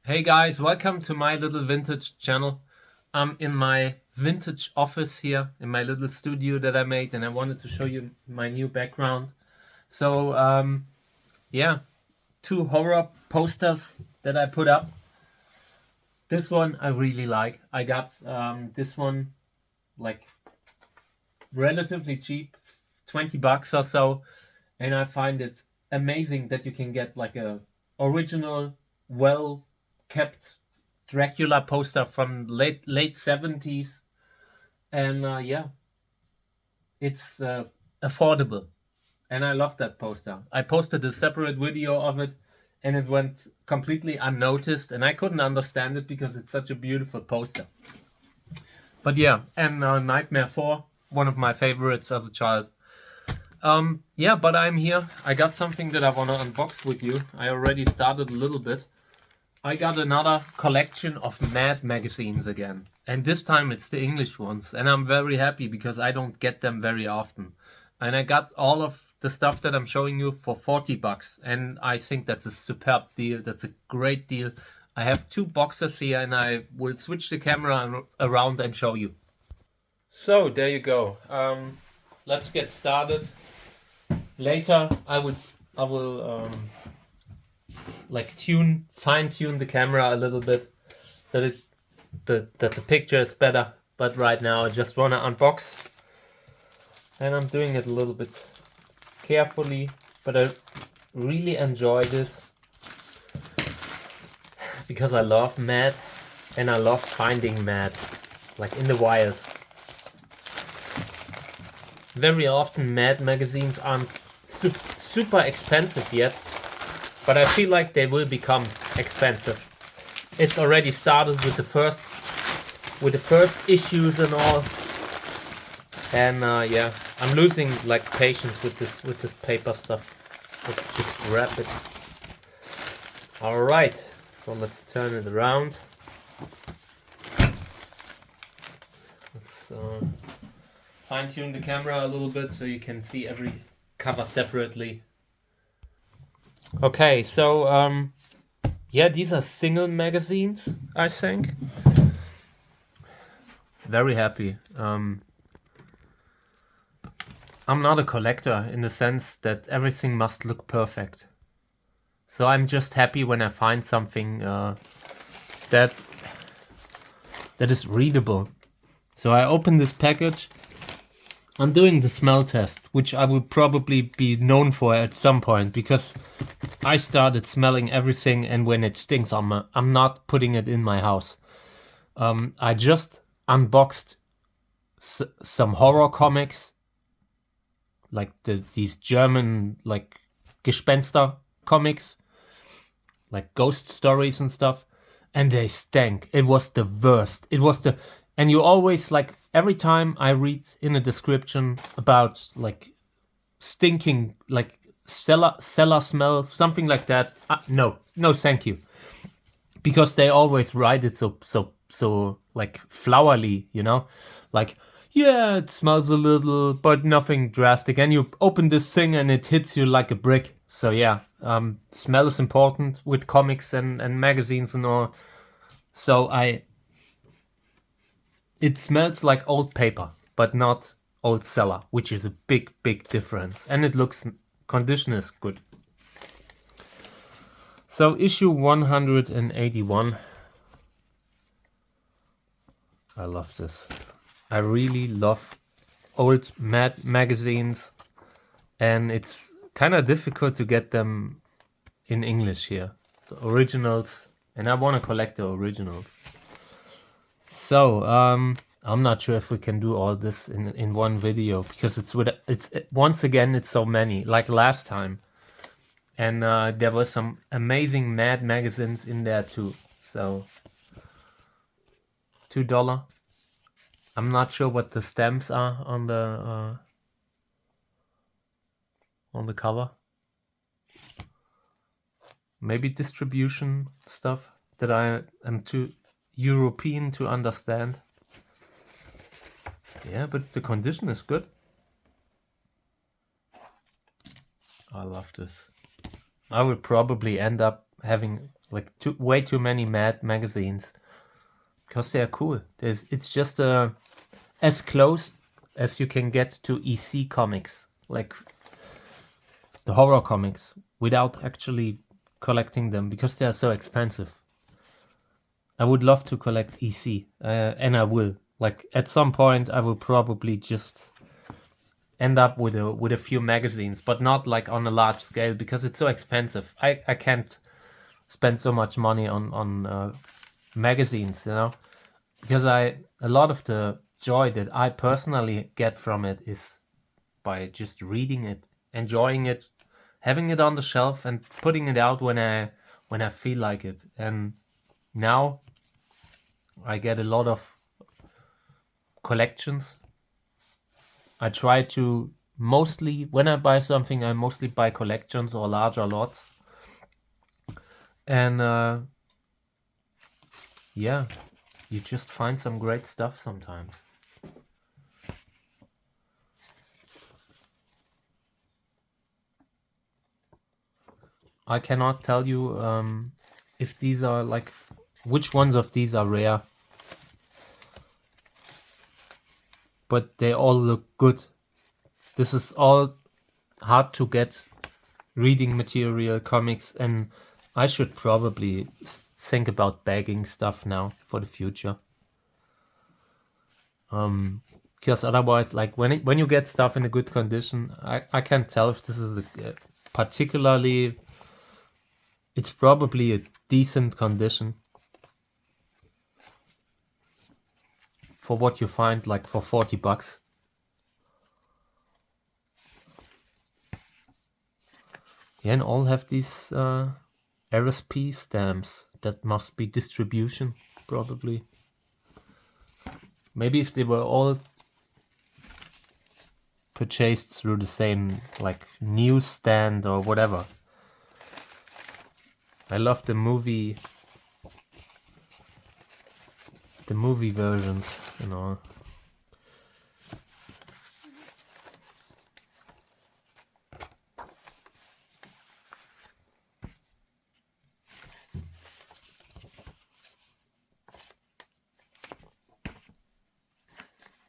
Hey guys, welcome to my little vintage channel. I'm in my vintage office here in my little studio that I made, and I wanted to show you my new background. So yeah, two horror posters that I put up. This one I really like. I got this one like relatively cheap, 20 bucks or so, and I find it amazing that you can get like a original, well kept Dracula poster from late 70s, and yeah, it's affordable, and I love that poster. I posted a separate video of it, and it went completely unnoticed, and I couldn't understand it because it's such a beautiful poster. But yeah, and Nightmare 4, one of my favorites as a child. Yeah, but I'm here. I got something that I want to unbox with you. I already started a little bit. I got another collection of Mad magazines again. And this time it's the English ones. And I'm very happy because I don't get them very often. And I got all of the stuff that I'm showing you for 40 bucks. And I think that's a superb deal. That's a great deal. I have two boxes here and I will switch the camera around and show you. So there you go. Let's get started. Later I will like fine tune the camera a little bit that the picture is better, but right now I just want to unbox, and I'm doing it a little bit carefully, but I really enjoy this because I love Mad and I love finding Mad like in the wild. Very often Mad magazines aren't super expensive yet, but I feel like they will become expensive. It's already started with the first issues and all, and yeah, I'm losing like patience with this paper stuff. Let's just wrap it. All right, so let's turn it around. Let's fine tune the camera a little bit so you can see every cover separately. Okay, so yeah, these are single magazines, I think. Very happy. I'm not a collector in the sense that everything must look perfect. So I'm just happy when I find something that is readable. So I open this package. I'm doing the smell test, which I will probably be known for at some point because I started smelling everything, and when it stinks, I'm not putting it in my house. I just unboxed some horror comics, like these German like Gespenster comics, like ghost stories and stuff, and they stank. It was the worst. And you always, like, every time I read in a description about like stinking, like cellar smell, something like that, no, thank you, because they always write it so like flowery, you know, like, yeah, it smells a little, but nothing drastic. And you open this thing and it hits you like a brick. So yeah, smell is important with comics and magazines and all. So it smells like old paper, but not old cellar, which is a big difference. And it looks, condition is good. So issue 181. I love this. I really love old Mad magazines, and it's kind of difficult to get them in English here, the originals, and I want to collect the originals. So I'm not sure if we can do all this in one video because it's once again it's so many like last time, and there were some amazing Mad magazines in there too. So $2. I'm not sure what the stamps are on the cover. Maybe distribution stuff that I am too European to understand. Yeah, but the condition is good. I love this. I will probably end up having like way too many Mad magazines, because they are cool. It's just as close as you can get to EC comics, like the horror comics, without actually collecting them, because they are so expensive. I would love to collect EC, and I will. Like at some point, I will probably just end up with a few magazines, but not like on a large scale, because it's so expensive. I can't spend so much money on magazines, you know, because a lot of the joy that I personally get from it is by just reading it, enjoying it, having it on the shelf, and putting it out when I feel like it. And now I get a lot of collections. I try to mostly, when I buy something, I mostly buy collections or larger lots. And yeah, you just find some great stuff sometimes. I cannot tell you if these are like, which ones of these are rare, but they all look good. This is all hard to get reading material, comics, and I should probably think about bagging stuff now for the future. Because otherwise, like when you get stuff in a good condition, I can't tell if this is a particularly. It's probably a decent condition for what you find, like for $40. Yeah, and all have these RSP stamps. That must be distribution, probably. Maybe if they were all purchased through the same like newsstand or whatever. I love the movie versions, you know.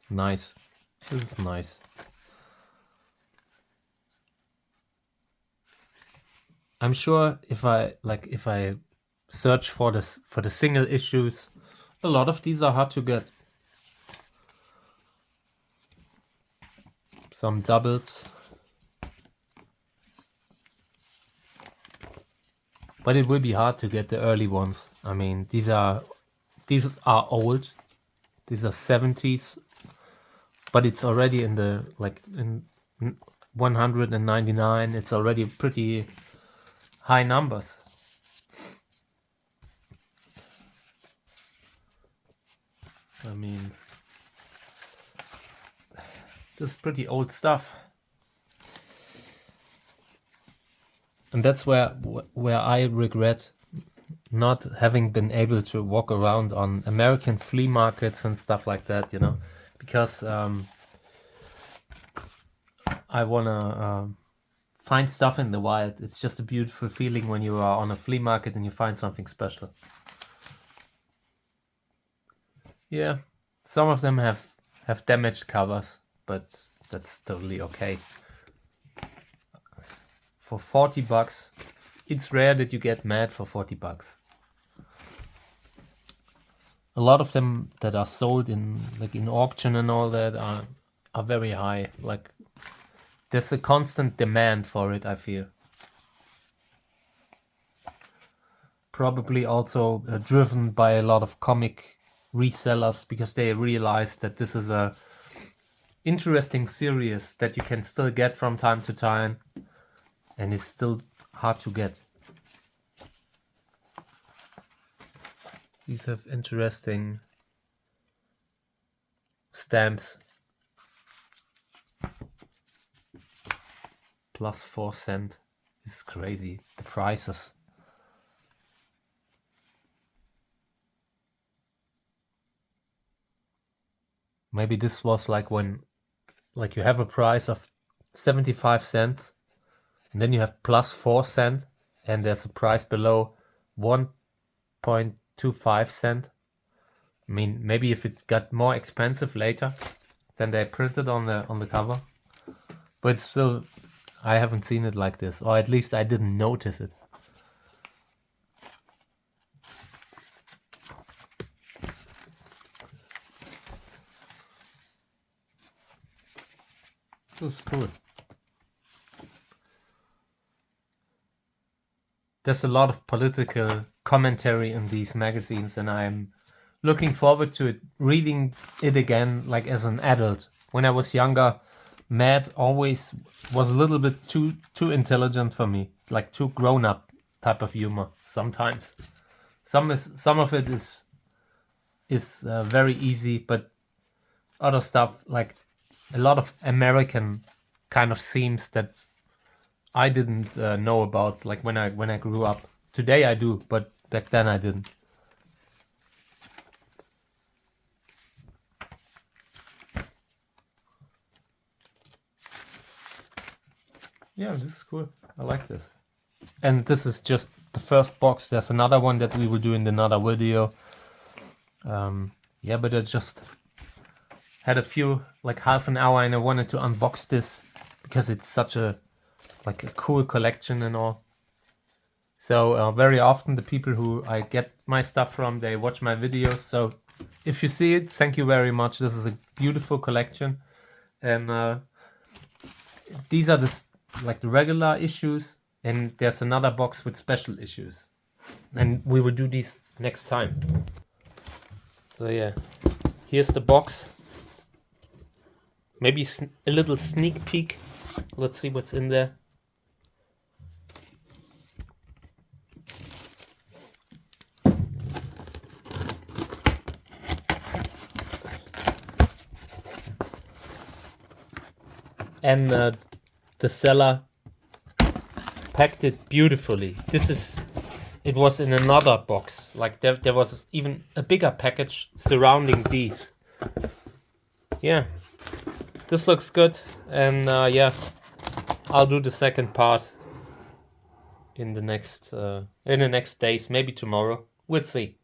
Nice. This is nice. I'm sure if I search for the single issues, a lot of these are hard to get. Some doubles. But it will be hard to get the early ones. I mean, these are old. These are 70s. But it's already in the in 199. It's already pretty high numbers. I mean, this is pretty old stuff. And that's where I regret not having been able to walk around on American flea markets and stuff like that, you know, because I wanna find stuff in the wild. It's just a beautiful feeling when you are on a flea market and you find something special. Yeah, some of them have damaged covers, but that's totally okay. For $40, it's rare that you get mad for $40. A lot of them that are sold in auction and all that are very high. Like there's a constant demand for it, I feel. Probably also driven by a lot of comic resellers, because they realize that this is a interesting series that you can still get from time to time and is still hard to get. These have interesting stamps. Plus 4 cents. It's crazy, the prices. Maybe this was like when you have a price of 75 cents and then you have plus 4 cents and there's a price below 1.25 cent. I mean, maybe if it got more expensive later, then they printed on the cover. But still, I haven't seen it like this, or at least I didn't notice it. This is cool. There's a lot of political commentary in these magazines, and I'm looking forward to it, reading it again, like as an adult. When I was younger, Mad always was a little bit too intelligent for me, like too grown up type of humor. Sometimes, some of it is very easy, but other stuff, like a lot of American kind of themes that I didn't know about, like when I grew up. Today I do, but back then I didn't. Yeah, this is cool. I like this. And this is just the first box. There's another one that we will do in another video. Yeah, but I just had a few, like half an hour, and I wanted to unbox this because it's such a cool collection and all. So very often the people who I get my stuff from, they watch my videos. So if you see it, thank you very much. This is a beautiful collection, and these are the regular issues, and there's another box with special issues, and we will do these next time. So yeah, here's the box. Maybe a little sneak peek. Let's see what's in there. And the seller packed it beautifully. It was in another box. Like there was even a bigger package surrounding these. Yeah, this looks good, and yeah, I'll do the second part in the next days, maybe tomorrow. We'll see.